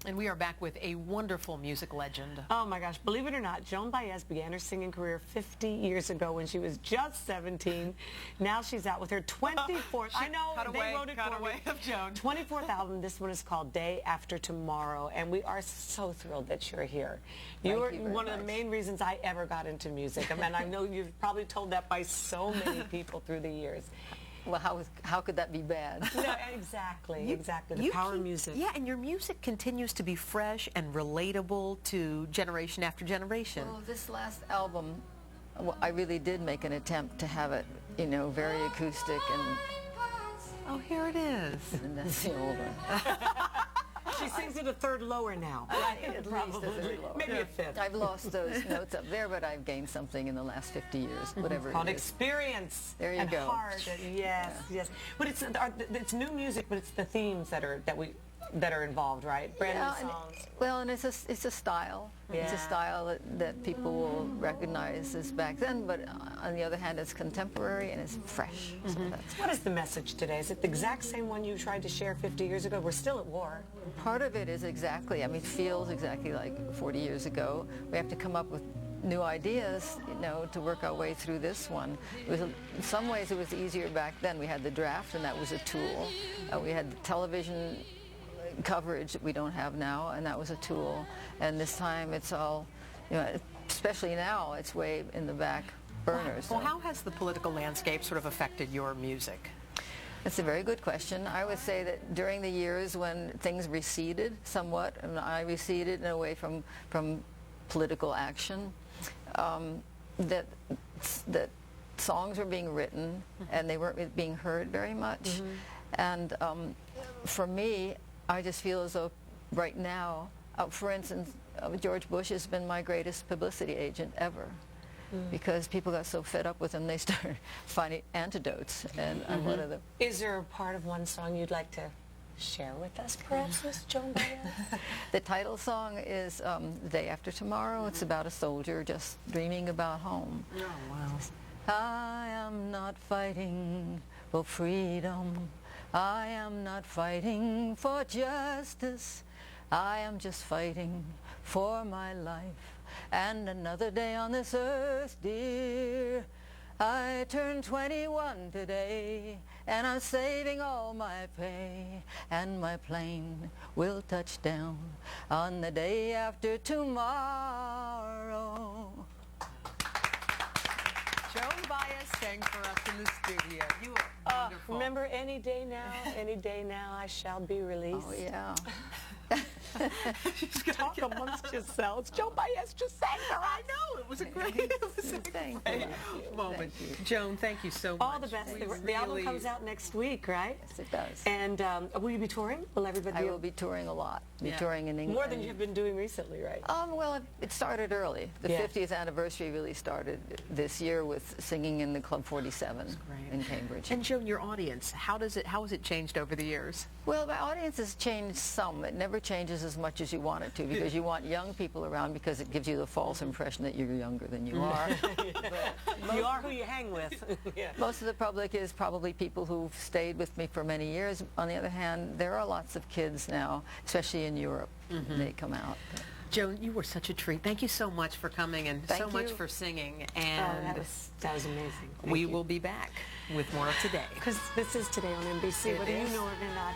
And we are back with a wonderful music legend. Oh my gosh, believe it or not, Joan Baez began her singing career 50 years ago when she was just 17. Now she's out with her 24th, I know, they wrote it for me. Of Joan. 24th album. This one is called Day After Tomorrow, and we are so thrilled that you're here. You are one of the main reasons I ever got into music. I mean, I know you've probably told that by so many people through the years. Well, how could that be bad? No, exactly. The power of music. Yeah, and your music continues to be fresh and relatable to generation after generation. Well, this last album, I really did make an attempt to have it, you know, very acoustic and... Oh, here it is. And that's the old one. She sings it a third lower now. At least a third lower. Maybe a fifth. I've lost those notes up there, but I've gained something in the last 50 years, whatever Called it is. experience. There you and go. Heart. Yes. But it's new music, but it's the themes that are involved, right? Brand new songs. Well, and it's a style. Yeah. It's a style that people will recognize as back then, but on the other hand, it's contemporary and it's fresh. So What is the message today? Is it the exact same one you tried to share 50 years ago? We're still at war. part of it is exactly, I mean, feels exactly like 40 years ago. We have to come up with new ideas, you know, to work our way through this one. It was, in some ways it was easier back then. We had the draft and that was a tool. We had the television coverage that we don't have now, and that was a tool. And this time it's all, you know, especially now, it's way in the back burners. Well, how has the political landscape sort of affected your music? That's a very good question. I would say that during the years when things receded somewhat, and I receded in a way from political action, that songs were being written and they weren't being heard very much. And for me, I just feel as though right now, for instance, George Bush has been my greatest publicity agent ever. Because people got so fed up with him, they started finding antidotes, and I'm one of them. Is there a part of one song you'd like to share with us, perhaps, Miss Joan Baez? The title song is Day After Tomorrow. It's about a soldier just dreaming about home. Oh, wow. I am not fighting for freedom. I am not fighting for justice. I am just fighting for my life and another day on this earth, dear. I turned 21 today, and I'm saving all my pay, and my plane will touch down on the day after tomorrow. Joan Baez sang for us in the studio. You are wonderful. Remember, any day now, I shall be released. Oh, yeah. Talk amongst yourselves. Joan Baez just sang her. I know. It was a great, moment. Joan, thank you so much. All the best. The album comes out next week, right? Yes, it does. And will you be touring? Will everybody I will be touring a lot. Touring in England. More than you've been doing recently, right? Well, it started early. The 50th anniversary really started this year with singing in the Club 47 in Cambridge. And Joan, your audience, how has it changed over the years? Well, my audience has changed some. It never changes as much as you want it to, because you want young people around, because it gives you the false impression that you're younger than you are. You are who you hang with. Most of the public is probably people who've stayed with me for many years. On the other hand, there are lots of kids now, especially in Europe. They come out. Joan, you were such a treat. Thank you so much for coming and so much for singing. And that was amazing. We will be back with more of Today. Because this is Today on NBC, whether you know it or not.